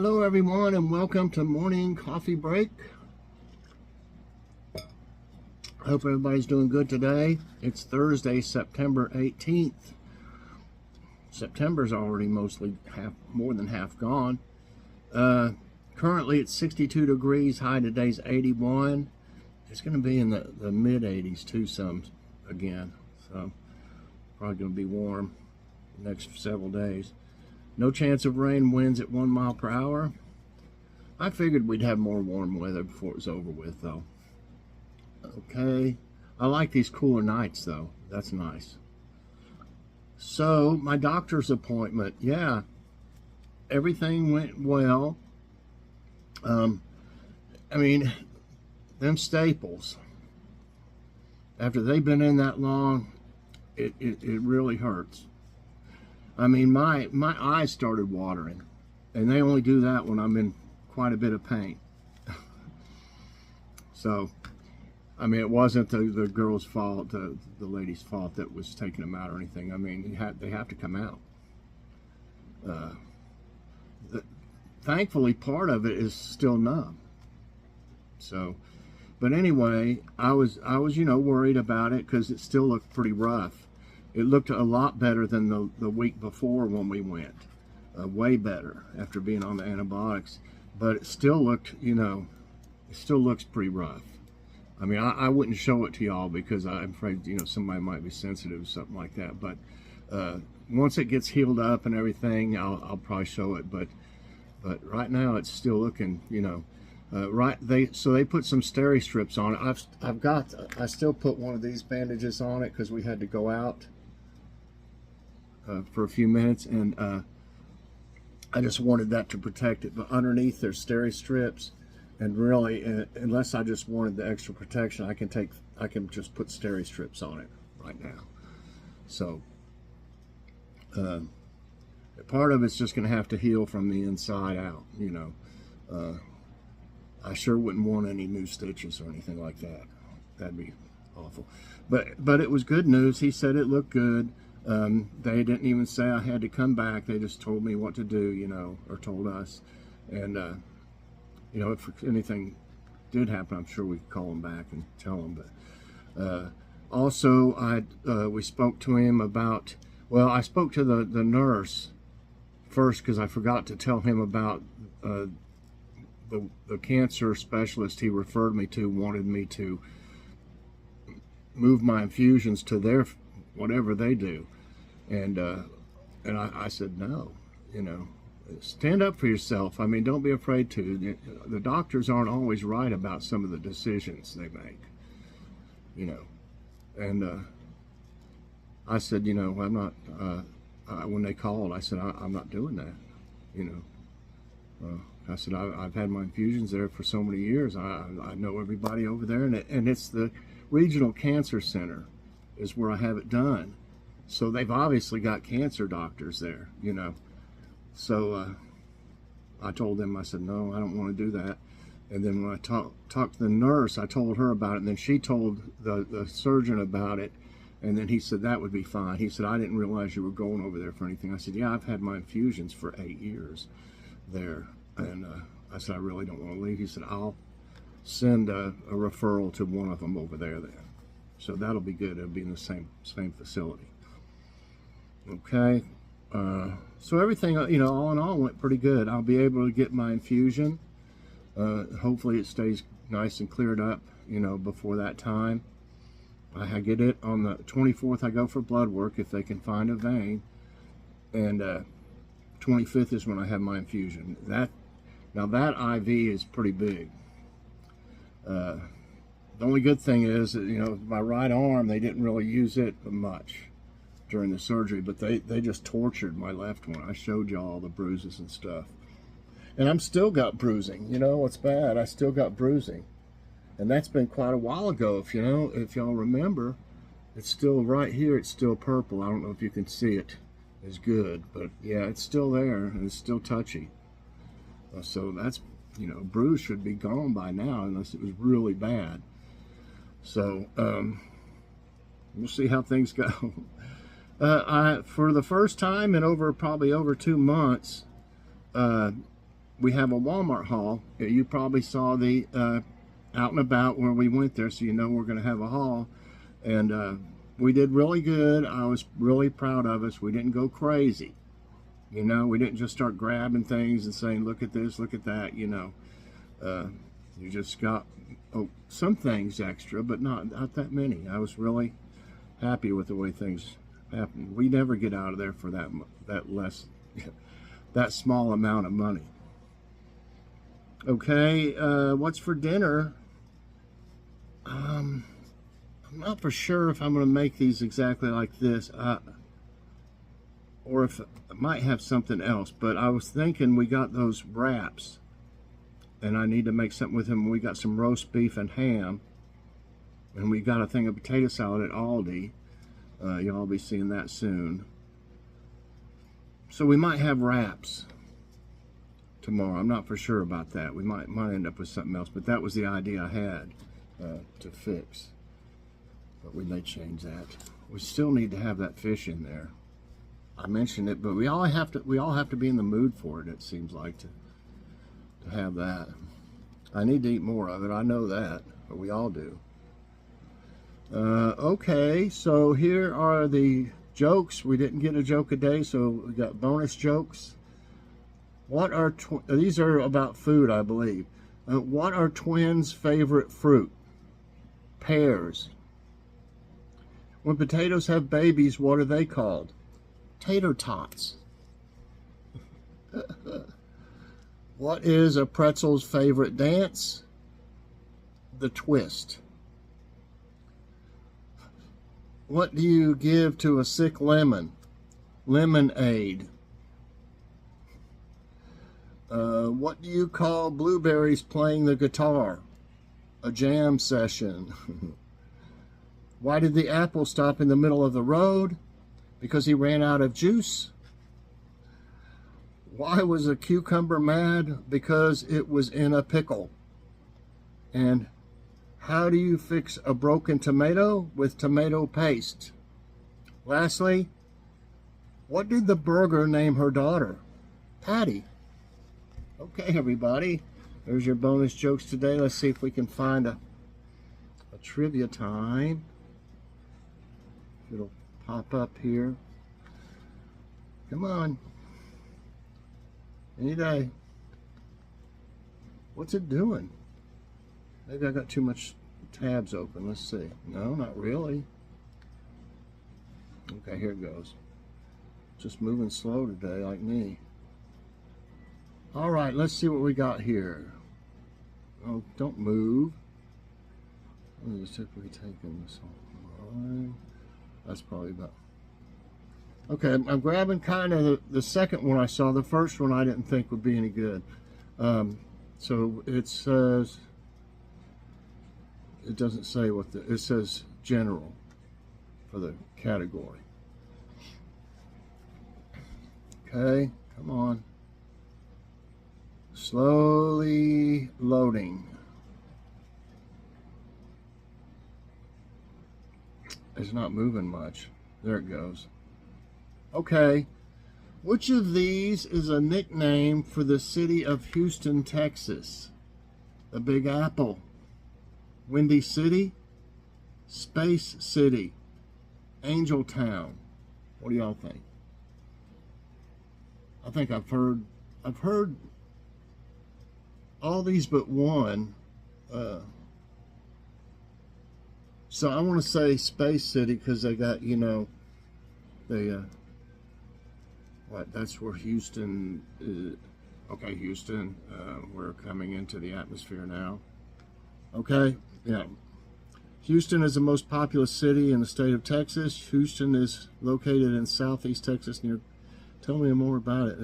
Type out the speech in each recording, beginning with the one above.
Hello everyone and welcome to morning coffee break. I hope everybody's doing good today. It's Thursday, September 18th. September's already more than half gone. Currently it's 62 degrees, high today's 81. It's going to be in the mid 80s too some again. So probably going to be warm the next several days. No chance of rain, winds at 1 mile per hour. I figured we'd have more warm weather before it was over with, though. Okay. I like these cooler nights, though. That's nice. So, my doctor's appointment. Yeah. Everything went well. I mean, them staples, after they've been in that long, it really hurts. I mean, my eyes started watering, and they only do that when I'm in quite a bit of pain. So, I mean, it wasn't the girl's fault, the lady's fault that was taking them out or anything. I mean, they have to come out. Thankfully, part of it is still numb. So, but anyway, I was worried about it because it still looked pretty rough. It looked a lot better than the week before when we went. Way better after being on the antibiotics. But it still looked, it still looks pretty rough. I mean, I wouldn't show it to y'all because I'm afraid, somebody might be sensitive or something like that. But once it gets healed up and everything, I'll probably show it. But right now it's still looking, so they put some steri strips on it. I still put one of these bandages on it because we had to go out for a few minutes, and I just wanted that to protect it. But underneath there's steri strips, and really, unless I just wanted the extra protection, I can just put steri strips on it right now. So part of it's just going to have to heal from the inside out. I sure wouldn't want any new stitches or anything like that. That'd be awful. But it was good news. He said it looked good. They didn't even say I had to come back. They just told me what to do, or told us. And, if anything did happen, I'm sure we could call them back and tell them. But also, we spoke to him about, I spoke to the nurse first because I forgot to tell him about the cancer specialist he referred me to wanted me to move my infusions to their whatever they do, and I said no, stand up for yourself. I mean, don't be afraid to. The doctors aren't always right about some of the decisions they make, and I said, I'm not. When they called, I said I'm not doing that, I said, I've had my infusions there for so many years. I know everybody over there, and it's the Regional Cancer Center is where I have it done. So they've obviously got cancer doctors there, So I told them, I said, no, I don't want to do that. And then when I talked to the nurse, I told her about it, and then she told the surgeon about it, and then he said that would be fine. He said, I didn't realize you were going over there for anything. I said, yeah, I've had my infusions for 8 years there. And I said, I really don't want to leave. He said, I'll send a referral to one of them over there then. So that'll be good. It'll be in the same facility. Okay. So everything, all in all went pretty good. I'll be able to get my infusion. Hopefully it stays nice and cleared up, before that time. I get it on the 24th. I go for blood work if they can find a vein. And 25th is when I have my infusion. Now that IV is pretty big. The only good thing is that, my right arm, they didn't really use it much during the surgery, but they just tortured my left one. I showed y'all all the bruises and stuff. And I'm still got bruising. What's bad? I still got bruising. And that's been quite a while ago. If y'all remember, it's still right here. It's still purple. I don't know if you can see it as good, but yeah, it's still there and it's still touchy. So that's, bruise should be gone by now unless it was really bad. So we'll see how things go. For the first time in probably over 2 months, we have a Walmart haul. You probably saw the out and about where we went there, so you know we're going to have a haul. And we did really good. I was really proud of us. We didn't go crazy. You know, we didn't just start grabbing things and saying, look at this, look at that, you know. You just got some things extra, but not that many. I was really happy with the way things happened. We never get out of there for that less, that small amount of money. Okay, what's for dinner? I'm not for sure if I'm going to make these exactly like this, or if I might have something else. But I was thinking we got those wraps, and I need to make something with them. We got some roast beef and ham, and we got a thing of potato salad at Aldi. Y'all be seeing that soon. So we might have wraps tomorrow. I'm not for sure about that. We might end up with something else, but that was the idea I had to fix. But we may change that. We still need to have that fish in there. I mentioned it, but we all have to be in the mood for it. It seems like to have that. I need to eat more of it. I know that, but we all do. Okay, so here are the jokes. We didn't get a joke a day, so we got bonus jokes. What are these are about food, I believe. What are twins' favorite fruit? Pears. When potatoes have babies, what are they called? Tater tots. What is a pretzel's favorite dance? The twist. What do you give to a sick lemon? Lemonade. What do you call blueberries playing the guitar? A jam session. Why did the apple stop in the middle of the road? Because he ran out of juice. Why was a cucumber mad? Because it was in a pickle. And how do you fix a broken tomato? With tomato paste. Lastly, what did the burger name her daughter? Patty. Okay, everybody. There's your bonus jokes today. Let's see if we can find a trivia time. It'll pop up here. Come on. Any day. What's it doing? Maybe I got too much tabs open. Let's see. No, not really. Okay, here it goes. Just moving slow today, like me. All right, let's see what we got here. Oh, don't move. I'm just typically taking this online. That's probably about. Okay, I'm grabbing kind of the second one I saw. The first one I didn't think would be any good. So it says, it doesn't say what it says general for the category. Okay, come on. Slowly loading. It's not moving much. There it goes. Okay. Which of these is a nickname for the city of Houston, Texas? The Big Apple. Windy City. Space City. Angel Town. What do y'all think? I think I've heard all these but one. So I want to say Space City because they got, you know, they, that's where Houston is. Okay, Houston, we're coming into the atmosphere now. Okay, yeah. Houston is the most populous city in the state of Texas. Houston is located in southeast Texas near, tell me more about it.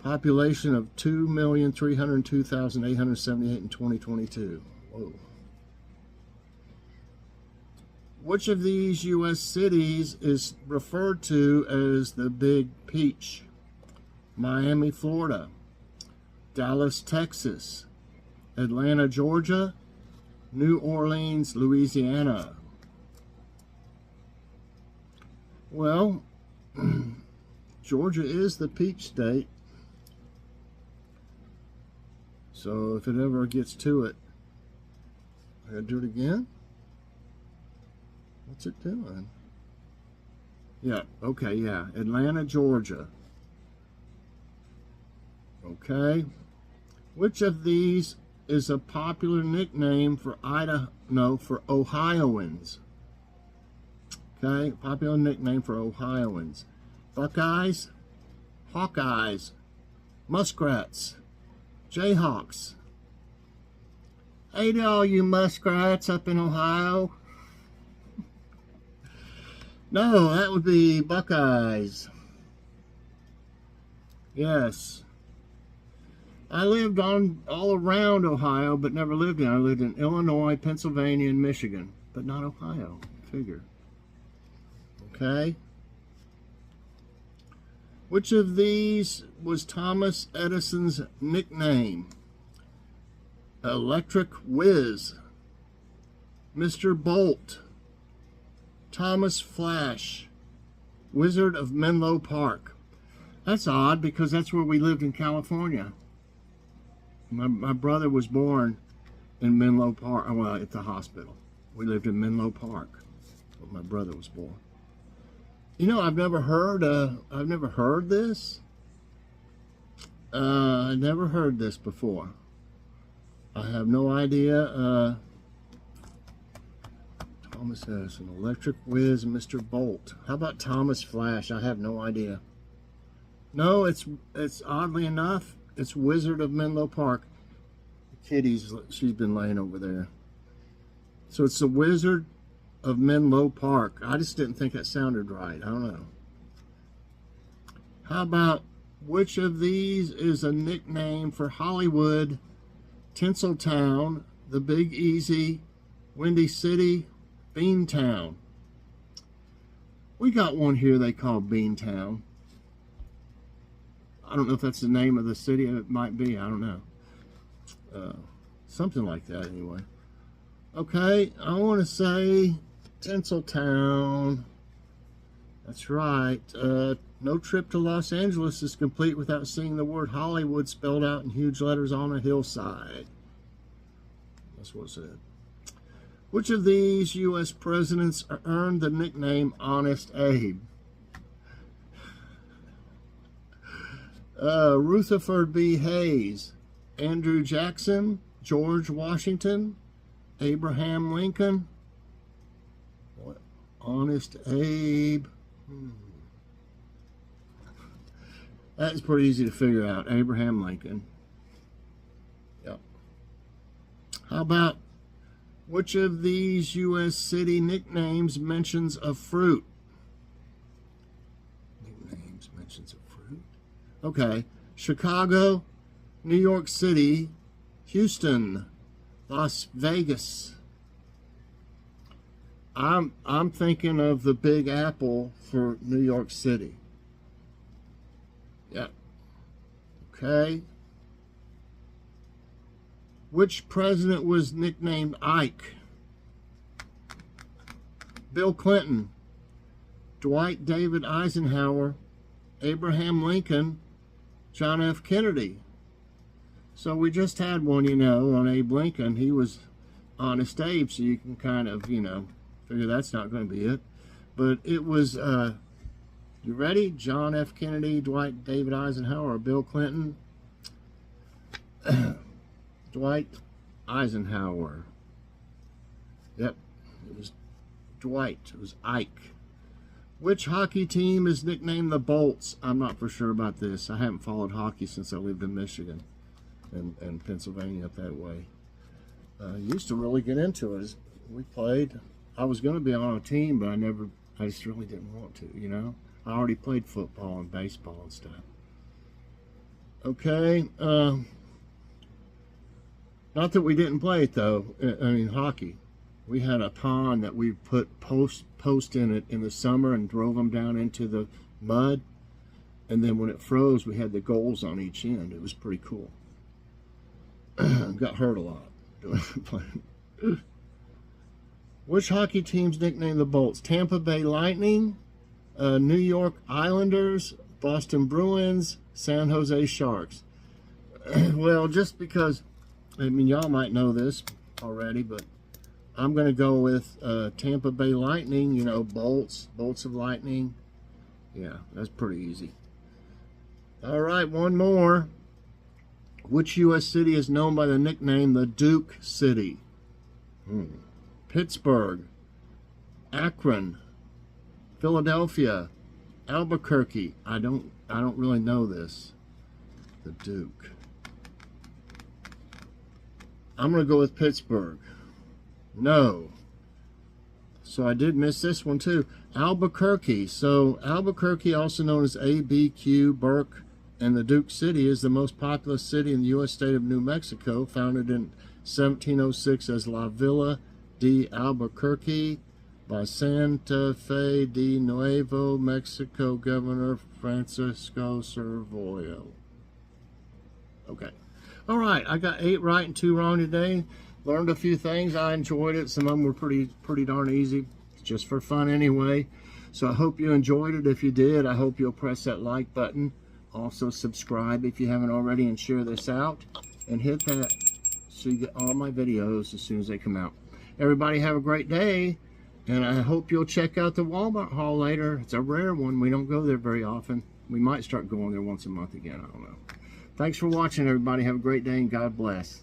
Population of 2,302,878 in 2022. Whoa. Which of these U.S. cities is referred to as the Big Peach? Miami, Florida. Dallas, Texas. Atlanta, Georgia. New Orleans, Louisiana. Well, Georgia is the peach state. So if it ever gets to it, I gotta do it again. What's it doing? Yeah, okay, yeah. Atlanta, Georgia. Okay. Which of these is a popular nickname for for Ohioans? Okay, popular nickname for Ohioans. Buckeyes, Hawkeyes, Muskrats, Jayhawks. Hey to all you Muskrats up in Ohio. No, that would be Buckeyes. Yes. I lived all around Ohio, but never lived in. I lived in Illinois, Pennsylvania, and Michigan, but not Ohio. Figure. Okay. Which of these was Thomas Edison's nickname? Electric Whiz, Mr. Bolt, Thomas Flash, Wizard of Menlo Park. That's odd because that's where we lived in California. My brother was born in Menlo Park, well, at the hospital. We lived in Menlo Park, where my brother was born. You know, I've never heard this. I never heard this before. I have no idea. Thomas Edison, Electric Whiz, Mr. Bolt. How about Thomas Flash? I have no idea. No, it's oddly enough, it's Wizard of Menlo Park. Kitty's, she's been laying over there. So it's the Wizard of Menlo Park. I just didn't think that sounded right. I don't know. How about which of these is a nickname for Hollywood, Tinseltown, the Big Easy, Windy City, Beantown? We got one here they call Beantown. I don't know if that's the name of the city. It might be. I don't know. Something like that anyway. Okay, I want to say Tinseltown. That's right. No trip to Los Angeles is complete without seeing the word Hollywood spelled out in huge letters on a hillside. That's what it said. Which of these U.S. presidents earned the nickname Honest Abe? Rutherford B. Hayes, Andrew Jackson, George Washington, Abraham Lincoln. What? Honest Abe. That's pretty easy to figure out. Abraham Lincoln. Yep. How about which of these U.S. city nicknames mentions a fruit? Nicknames mentions a fruit. Okay. Chicago, New York City, Houston, Las Vegas. I'm thinking of the Big Apple for New York City. Yeah. Okay. Which president was nicknamed Ike? Bill Clinton, Dwight David Eisenhower, Abraham Lincoln, John F. Kennedy. So we just had one, you know, on Abe Lincoln. He was Honest Abe, so you can kind of, you know, figure that's not going to be it. But it was, you ready? John F. Kennedy, Dwight David Eisenhower, or Bill Clinton? Dwight Eisenhower. Yep, it was Dwight. It was Ike. Which hockey team is nicknamed the Bolts? I'm not for sure about this. I haven't followed hockey since I lived in Michigan and Pennsylvania up that way. Used to really get into it. We played. I was going to be on a team, but I just really didn't want to, you know. I already played football and baseball and stuff. Okay. Not that we didn't play it, though. I mean, hockey. We had a pond that we put post in it in the summer and drove them down into the mud. And then when it froze, we had the goals on each end. It was pretty cool. Got hurt a lot doing playing. Which hockey team's nicknamed the Bolts? Tampa Bay Lightning, New York Islanders, Boston Bruins, San Jose Sharks. Well, just because I mean, y'all might know this already, but I'm going to go with Tampa Bay Lightning, you know, bolts of lightning. Yeah, that's pretty easy. All right, one more. Which U.S. city is known by the nickname the Duke City? Pittsburgh, Akron, Philadelphia, Albuquerque. I don't really know this. The Duke. I'm going to go with Pittsburgh. No. So I did miss this one too. Albuquerque. So Albuquerque, also known as ABQ, Burke, and the Duke City, is the most populous city in the U.S. state of New Mexico, founded in 1706 as La Villa de Albuquerque by Santa Fe de Nuevo Mexico Governor Francisco Servoyo. Okay. All right, I got 8 right and 2 wrong today. Learned a few things. I enjoyed it. Some of them were pretty darn easy. It's just for fun anyway. So I hope you enjoyed it. If you did, I hope you'll press that like button. Also subscribe if you haven't already, and share this out. And hit that so you get all my videos as soon as they come out. Everybody have a great day. And I hope you'll check out the Walmart haul later. It's a rare one. We don't go there very often. We might start going there once a month again. I don't know. Thanks for watching, everybody. Have a great day, and God bless.